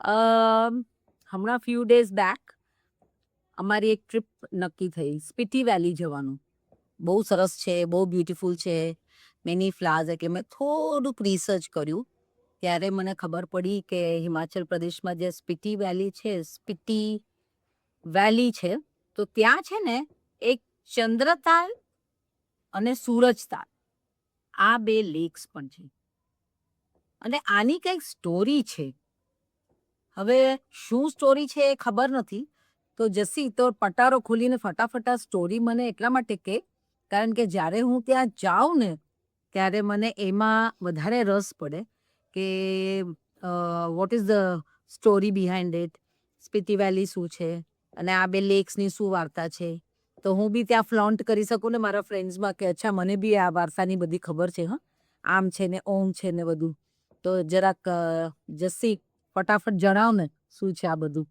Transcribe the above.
અમ, હમણાં few days back અમારી એક ટ્રીપ નક્કી થઈ સ્પીટી વેલી જવાનું. બહુ સરસ છે, બહુ બ્યુટીફુલ છે, મેની ફ્લાવર્સ. એટલે મેં થોડુંક રિસર્ચ કર્યું ત્યારે મને ખબર પડી કે હિમાચલ પ્રદેશમાં જે સ્પીટી વેલી છે, સ્પીટી વેલી છે, તો ત્યાં છે ને એક ચંદ્રતાલ અને સૂરજતાલ આ બે લેક્સ પણ છે અને આની કંઈક સ્ટોરી છે. હવે શું સ્ટોરી છે એ ખબર નથી, તો જસી તો પટારો ખોલીને ફટાફટ આ સ્ટોરી મને એટલા માટે કે કારણ કે જ્યારે હું ત્યાં જાઉં ને ત્યારે મને એમાં વધારે રસ પડે કે what is the story behind it, Spiti valley શું છે અને આ બે લેક્સની શું વાર્તા છે, તો હું બી ત્યાં ફ્લોન્ટ કરી શકું ને મારા ફ્રેન્ડ્સમાં કે અચ્છા મને બી આ વાર્તાની બધી ખબર છે, હા આમ છે ને ઓમ છે ને બધું. તો જરાક જસી ફટાફટ જણાવ ને શું છે આ બધું.